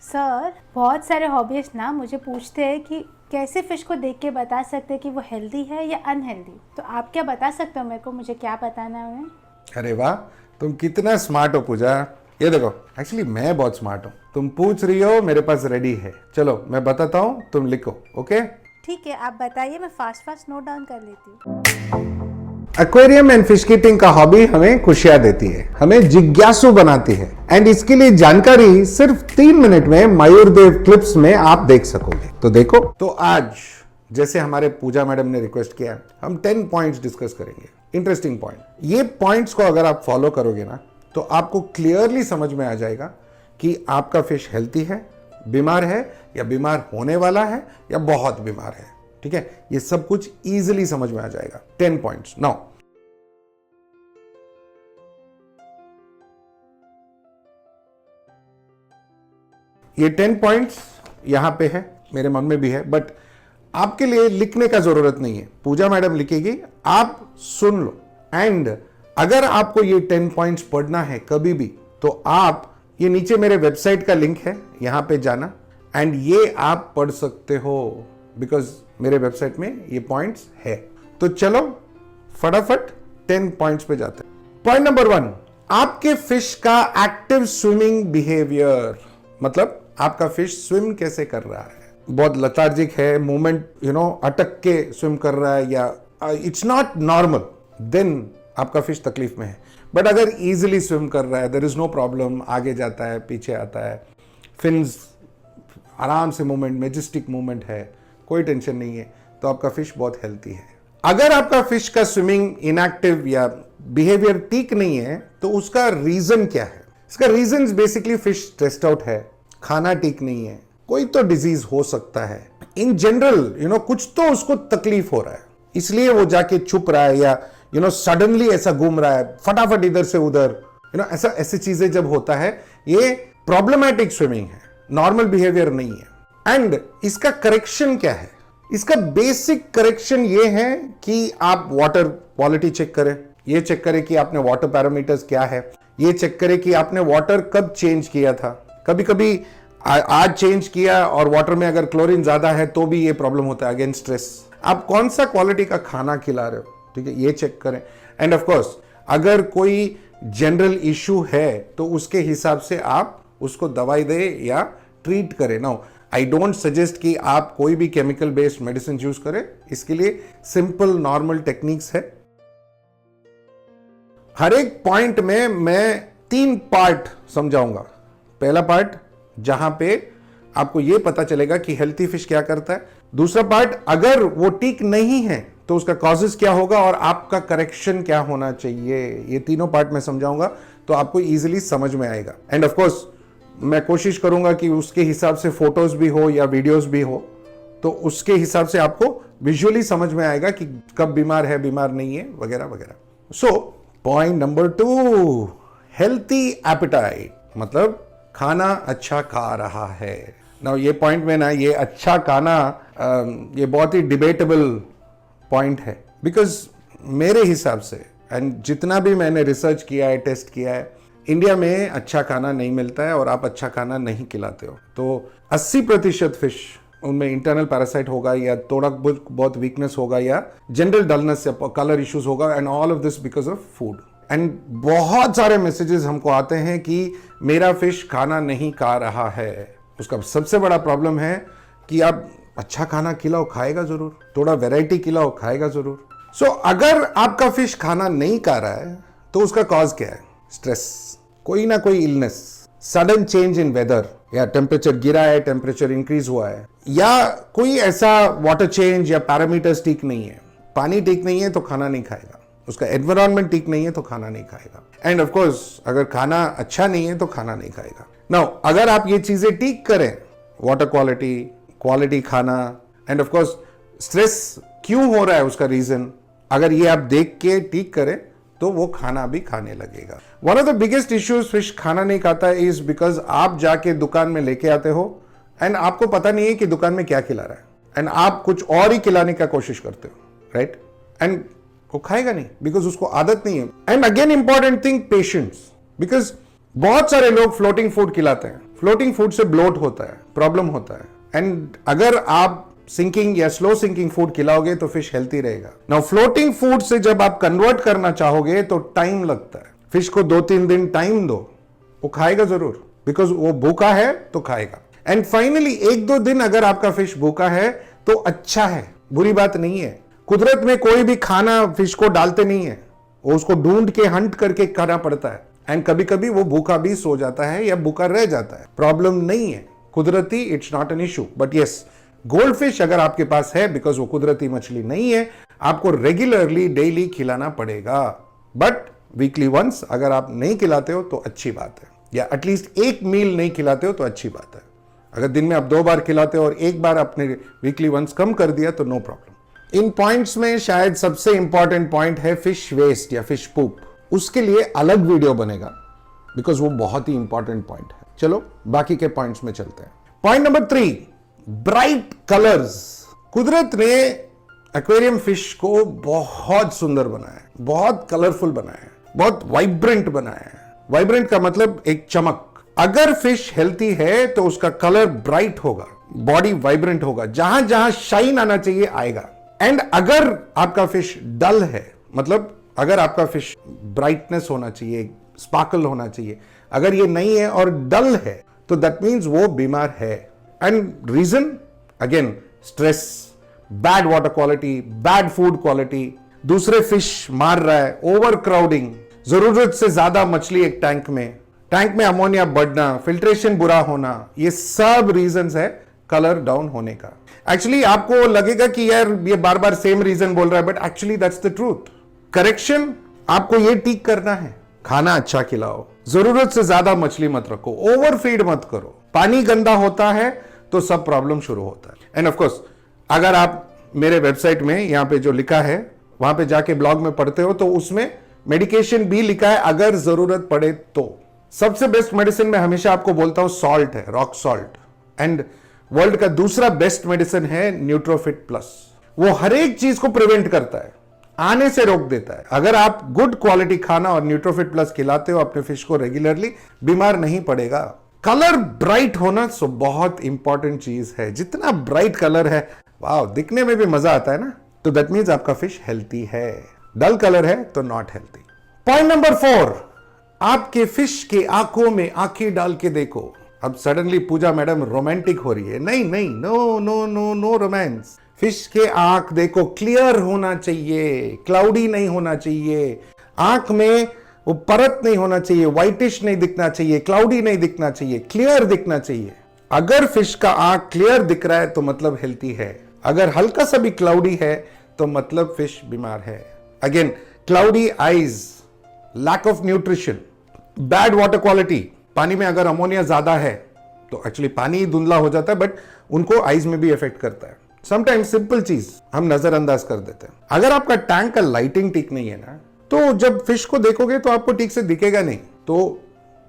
Sir बहुत सारे hobbies ना मुझे पूछते हैं कि कैसे फिश को देख के बता सकते हैं कि वो हेल्दी है या अनहेल्दी, तो आप क्या बता सकते हो मेरे को, मुझे क्या बताना है उन्हें? अरे वाह, तुम कितना स्मार्ट हो पूजा। ये देखो, एक्चुअली मैं बहुत स्मार्ट हूँ। तुम पूछ रही हो, मेरे पास रेडी है। चलो मैं बताता हूँ, तुम लिखो। ओके, ठीक है, आप बताइए, मैं फास्ट फास्ट नोट डाउन कर लेती हूँ। एक्वेरियम एंड फिश कीपिंग का हॉबी हमें खुशियां देती है, हमें जिज्ञासु बनाती है, एंड इसके लिए जानकारी सिर्फ 3 मिनट में मयूरदेव क्लिप्स में आप देख सकोगे। तो देखो, तो आज जैसे हमारे पूजा मैडम ने रिक्वेस्ट किया, हम 10 पॉइंट्स डिस्कस करेंगे। Interesting point. ये पॉइंट्स को अगर आप फॉलो करोगे ना, तो आपको क्लियरली समझ में आ जाएगा कि आपका फिश हेल्थी है, बीमार है, या बीमार होने वाला है, या बहुत बीमार है। ठीक है, ये सब कुछ इजीली समझ में आ जाएगा। 10 पॉइंट्स नाउ। ये 10 पॉइंट्स यहां पे है, मेरे मन में भी है, बट आपके लिए लिखने का जरूरत नहीं है। पूजा मैडम लिखेगी, आप सुन लो। एंड अगर आपको ये 10 पॉइंट्स पढ़ना है कभी भी, तो आप ये नीचे मेरे वेबसाइट का लिंक है, यहां पे जाना एंड ये आप पढ़ सकते हो, बिकॉज मेरे वेबसाइट में ये पॉइंट्स है। तो चलो फटाफट 10 पॉइंट्स पे जाते हैं। पॉइंट नंबर 1, आपके फिश का एक्टिव स्विमिंग बिहेवियर। मतलब आपका फिश स्विम कैसे कर रहा है, बहुत लतार्जिक है, मूवमेंट अटक के स्विम कर रहा है, या इट्स नॉट नॉर्मल, देन आपका फिश तकलीफ में है। बट अगर इजीली स्विम कर रहा है, देयर इज नो प्रॉब्लम, आगे जाता है, पीछे आता है, फिन्स आराम से मूवमेंट, मेजेस्टिक मूवमेंट है, कोई टेंशन नहीं है, तो आपका फिश बहुत हेल्थी है। अगर आपका फिश का स्विमिंग इनएक्टिव या बिहेवियर ठीक नहीं है, तो उसका रीजन क्या है? इसका reason basically fish stressed out है, खाना ठीक नहीं है, कोई तो डिजीज हो सकता है, इन जनरल कुछ तो उसको तकलीफ हो रहा है, इसलिए वो जाके छुप रहा है, या सडनली ऐसा घूम रहा है, फटाफट इधर से उधर, ऐसा ऐसी चीजें जब होता है, ये प्रॉब्लमैटिक स्विमिंग है, नॉर्मल बिहेवियर नहीं है। एंड इसका करेक्शन क्या है? इसका बेसिक करेक्शन ये है कि आप वाटर क्वालिटी चेक करें, ये चेक करें कि आपने वाटर पैरामीटर्स क्या है, ये चेक करें कि आपने वाटर कब चेंज किया था। कभी कभी आज चेंज किया और वाटर में अगर क्लोरीन ज्यादा है तो भी ये प्रॉब्लम होता है, अगेन स्ट्रेस। आप कौन सा क्वालिटी का खाना खिला रहे हो, ठीक है, ये चेक करें। एंड ऑफ कोर्स अगर कोई जनरल इशू है तो उसके हिसाब से आप उसको दवाई दे या ट्रीट करें। नाउ आई डोंट सजेस्ट कि आप कोई भी केमिकल बेस्ड मेडिसिन यूज करें, इसके लिए सिंपल नॉर्मल टेक्निक्स है। हर एक पॉइंट में मैं 3 पार्ट समझाऊंगा। पहला पार्ट जहां पे आपको यह पता चलेगा कि हेल्थी फिश क्या करता है। दूसरा पार्ट, अगर वो ठीक नहीं है तो उसका कॉजेस क्या होगा और आपका करेक्शन क्या होना चाहिए। ये तीनों पार्ट मैं समझाऊंगा, तो आपको इजीली समझ में आएगा। एंड ऑफ कोर्स मैं कोशिश करूंगा कि उसके हिसाब से फोटोज भी हो या वीडियोस भी हो, तो उसके हिसाब से आपको विजुअली समझ में आएगा कि कब बीमार है, बीमार नहीं है, वगैरह वगैरह। So point number 2, healthy appetite, मतलब खाना अच्छा खा रहा है। ना ये पॉइंट में ना, ये अच्छा खाना ये बहुत ही डिबेटेबल पॉइंट है, बिकॉज मेरे हिसाब से एंड जितना भी मैंने रिसर्च किया है, टेस्ट किया है, इंडिया में अच्छा खाना नहीं मिलता है और आप अच्छा खाना नहीं खिलाते हो। तो 80% फिश उनमें इंटरनल पैरासाइट होगा, या थोड़ा बहुत वीकनेस होगा, या जनरल डलनेस या कलर इश्यूज होगा, and all of this because of food. And बहुत सारे मैसेजेस हमको आते हैं कि मेरा फिश खाना नहीं खा रहा है। उसका सबसे बड़ा प्रॉब्लम है कि आप अच्छा खाना खिलाओ, खाएगा जरूर, थोड़ा वेराइटी खिलाओ, खाएगा जरूर। सो अगर आपका फिश खाना नहीं खा रहा है तो उसका कॉज क्या है? स्ट्रेस, कोई ना कोई illness, sudden change in weather, या टेम्परेचर गिरा है, टेम्परेचर इंक्रीज हुआ है, या कोई ऐसा वाटर चेंज या पैरामीटर्स ठीक नहीं है, पानी ठीक नहीं है तो खाना नहीं खाएगा, उसका एनवायरमेंट ठीक नहीं है तो खाना नहीं खाएगा। एंड ऑफ कोर्स अगर खाना अच्छा नहीं है तो खाना नहीं खाएगा। नाउ अगर आप ये चीजें ठीक करें, वाटर क्वालिटी खाना, एंड ऑफ कोर्स स्ट्रेस क्यों हो रहा है उसका रीजन, अगर ये आप देख के ठीक करें तो वो खाना भी खाने लगेगा। One of the biggest issues fish खाना नहीं खाता है इज बिकॉज आप जाके दुकान में लेके आते हो एंड आपको पता नहीं है कि दुकान में क्या खिला रहा है, एंड आप कुछ और ही खिलाने का कोशिश करते हो, राइट? एंड वो खाएगा नहीं बिकॉज उसको आदत नहीं है। And again important thing, patience, because बहुत सारे लोग फ्लोटिंग फूड खिलाते हैं फ्लोटिंग फूड से ब्लोट होता है, प्रॉब्लम होता है। एंड अगर आप सिंकिंग या स्लो सिंकिंग फूड खिलाओगे तो फिश हेल्थी रहेगा। नाउ फ्लोटिंग फूड से जब आप कन्वर्ट करना चाहोगे तो टाइम लगता है। फिश को 2-3 दिन टाइम दो, वो खाएगा जरूर, बिकॉज वो भूखा है तो खाएगा। एंड फाइनली 1-2 दिन अगर आपका फिश भूखा है तो अच्छा है, बुरी बात नहीं है। कुदरत में कोई भी खाना फिश को डालते नहीं है, वो उसको ढूंढ के हंट करके खाना पड़ता है। एंड कभी कभी वो भूखा भी सो जाता है या भूखा रह जाता है, प्रॉब्लम नहीं है, कुदरती, it's not an issue. But yes, gold fish अगर आपके पास है, बिकॉज वो कुदरती मछली नहीं है, आपको रेगुलरली डेली खिलाना पड़ेगा। बट वीकली वंस अगर आप नहीं खिलाते हो तो अच्छी बात है, या एटलीस्ट एक मील नहीं खिलाते हो तो अच्छी बात है। अगर दिन में आप 2 बार खिलाते हो और 1 बार आपने वीकली वंस कम कर दिया तो नो प्रॉब्लम। इन पॉइंट्स में शायद सबसे इंपॉर्टेंट पॉइंट है फिश वेस्ट या फिश पूप। उसके लिए अलग वीडियो बनेगा, बिकॉज वो बहुत ही इंपॉर्टेंट पॉइंट है। चलो बाकी के पॉइंट्स में चलते हैं। Point number 3, bright colours. कुदरत ने एक्वेरियम फिश को बहुत सुंदर बनाया है, बहुत कलरफुल बनाया है, बहुत वाइब्रेंट बनाया है। वाइब्रेंट का मतलब एक चमक। अगर फिश हेल्थी है तो उसका कलर ब्राइट होगा, बॉडी वाइब्रेंट होगा, जहां जहां शाइन आना चाहिए आएगा। एंड अगर आपका फिश डल है, मतलब अगर आपका फिश ब्राइटनेस होना चाहिए, स्पार्कल होना चाहिए, अगर ये नहीं है और डल है तो दैट मीन्स वो बीमार है। And reason again, stress, bad water quality, bad food quality, दूसरे फिश मार रहा है, ओवर क्राउडिंग, जरूरत से ज्यादा मछली एक टैंक में अमोनिया बढ़ना, फिल्ट्रेशन बुरा होना, ये सब रीजंस है कलर डाउन होने का। एक्चुअली आपको लगेगा कि यार ये बार बार सेम रीजन बोल रहा है, but actually that's the truth. Correction आपको ये ठीक करना है, खाना अच्छा खिलाओ, जरूरत से ज्यादा मछली मत रखो, ओवर फीड मत करो। पानी गंदा होता है तो सब प्रॉब्लम शुरू होता है। एंड ऑफ कोर्स अगर आप मेरे वेबसाइट में यहां पे जो लिखा है वहां पे जाके ब्लॉग में पढ़ते हो तो उसमें मेडिकेशन भी लिखा है, अगर जरूरत पड़े तो। सबसे बेस्ट मेडिसिन मैं हमेशा आपको बोलता हूं सॉल्ट है, रॉक सॉल्ट। एंड वर्ल्ड का दूसरा बेस्ट मेडिसिन है न्यूट्रोफिट प्लस। वो हर एक चीज को प्रिवेंट करता है, आने से रोक देता है। अगर आप गुड क्वालिटी खाना और न्यूट्रोफिट प्लस खिलाते हो अपने फिश को रेगुलरली, बीमार नहीं पड़ेगा। कलर ब्राइट होना सो बहुत इंपॉर्टेंट चीज है। जितना ब्राइट कलर है, वाह, दिखने में भी मजा आता है ना, तो दैट मीन्स आपका फिश हेल्थी है। डल कलर है तो नॉट हेल्थी। पॉइंट नंबर 4, आपके फिश के आंखों में आंखें डाल के देखो। अब सडनली पूजा मैडम रोमांटिक हो रही है, नहीं नहीं, no no no no romance. Fish के आंख देखो, क्लियर होना चाहिए, क्लाउडी नहीं होना चाहिए, आंख में वो परत नहीं होना चाहिए, व्हाइटिश नहीं दिखना चाहिए, क्लाउडी नहीं दिखना चाहिए, क्लियर दिखना चाहिए। अगर फिश का आंख क्लियर दिख रहा है तो मतलब हेल्थी है, अगर हल्का सा भी क्लाउडी है तो मतलब फिश बीमार है। Again, cloudy eyes, lack of nutrition, bad water quality. पानी में अगर अमोनिया ज्यादा है तो एक्चुअली पानी ही धुंधला हो जाता है, बट उनको आईज में भी इफेक्ट करता है। समटाइम्स सिंपल चीज हम नजरअंदाज कर देते हैं। अगर आपका टैंक का लाइटिंग ठीक नहीं है ना, तो जब फिश को देखोगे तो आपको ठीक से दिखेगा नहीं। तो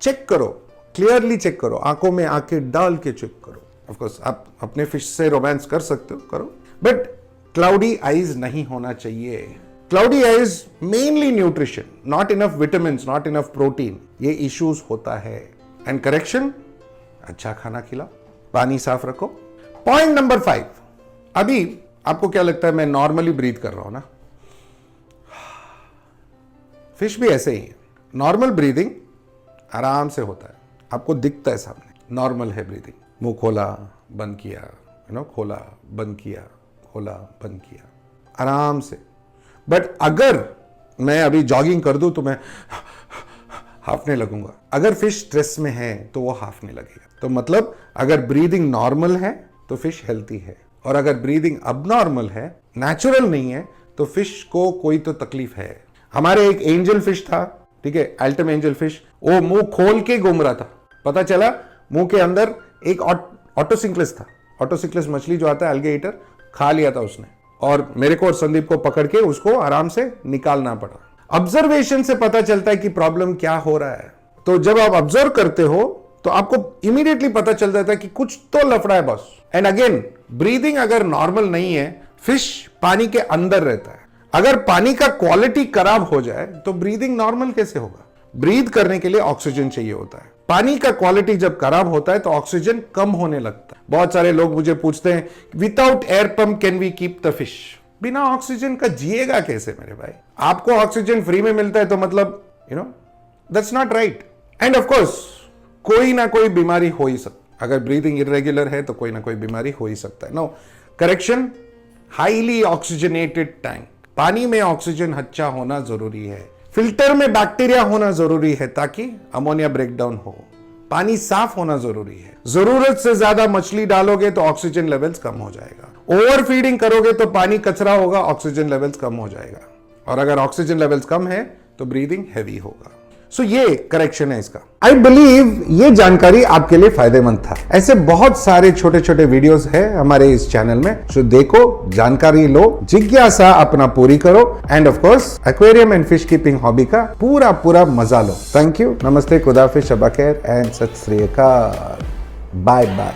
चेक करो, क्लियरली चेक करो, आंखों में आंखें डाल के चेक करो। ऑफ कोर्स आप अपने फिश से रोमांस कर सकते हो, करो, बट क्लाउडी आईज नहीं होना चाहिए। Cloudy eyes mainly nutrition, not enough vitamin, not enough protein, ये इश्यूज होता है। एंड करेक्शन, अच्छा खाना खिलाओ, पानी साफ रखो। पॉइंट नंबर 5, अभी आपको क्या लगता है मैं नॉर्मली ब्रीथ कर रहा हूं ना, फिश भी ऐसे ही है। नॉर्मल ब्रीदिंग आराम से होता है, आपको दिखता है सामने, नॉर्मल है ब्रीदिंग। मुंह खोला बंद किया, खोला बंद किया, खोला बंद किया, आराम से। बट अगर मैं अभी जॉगिंग कर दूं तो मैं हाफने लगूंगा। अगर फिश स्ट्रेस में है तो वो हाफने लगेगा। तो मतलब अगर ब्रीदिंग नॉर्मल है तो फिश हेल्थी है, और अगर ब्रीदिंग अबनॉर्मल है, नेचुरल नहीं है, तो फिश को कोई तो तकलीफ है। हमारे एक एंजल फिश था, ठीक है, एल्टम एंजल फिश, वो मुंह खोल के घूम रहा था। पता चला मुंह के अंदर एक ऑटोसिंक्लिस था। ऑटोसिक्लिस मछली जो आता है, एल्गेटर, खा लिया था उसने, और मेरे को और संदीप को पकड़ के उसको आराम से निकालना पड़ा। ऑब्जर्वेशन से पता चलता है कि प्रॉब्लम क्या हो रहा है। तो जब आप ऑब्जर्व करते हो तो आपको इमीडिएटली पता चल जाता है कि कुछ तो लफड़ा है बॉस। एंड अगेन, ब्रीदिंग अगर नॉर्मल नहीं है, फिश पानी के अंदर रहता है। अगर पानी का क्वालिटी खराब हो जाए तो ब्रीदिंग नॉर्मल कैसे होगा? ब्रीद करने के लिए ऑक्सीजन चाहिए होता है, पानी का क्वालिटी जब खराब होता है तो ऑक्सीजन कम होने लगता है। बहुत सारे लोग मुझे पूछते हैं without air pump can we keep the fish, बिना ऑक्सीजन का जिएगा कैसे मेरे भाई? आपको ऑक्सीजन फ्री में मिलता है तो मतलब that's not right. End of course कोई ना कोई बीमारी हो ही सकती, अगर ब्रीदिंग इरेगुलर है तो कोई ना कोई बीमारी हो ही सकता है। No correction, highly oxygenated tank, पानी में ऑक्सीजन अच्छा होना जरूरी है, फिल्टर में बैक्टीरिया होना जरूरी है ताकि अमोनिया ब्रेकडाउन हो, पानी साफ होना जरूरी है। जरूरत से ज्यादा मछली डालोगे तो ऑक्सीजन लेवल्स कम हो जाएगा, ओवर फीडिंग करोगे तो पानी कचरा होगा, ऑक्सीजन लेवल्स कम हो जाएगा, और अगर ऑक्सीजन लेवल्स कम है तो ब्रीदिंग हैवी होगा। सो ये करेक्शन है इसका। आई बिलीव ये जानकारी आपके लिए फायदेमंद था। ऐसे बहुत सारे छोटे छोटे वीडियोस है हमारे इस चैनल में, जो देखो, जानकारी लो, जिज्ञासा अपना पूरी करो, end of course aquarium and fish keeping hobby का पूरा मजा लो। थैंक यू, नमस्ते, खुदाफिज, शबा खैर एंड सत श्री अकाल, बाय बाय।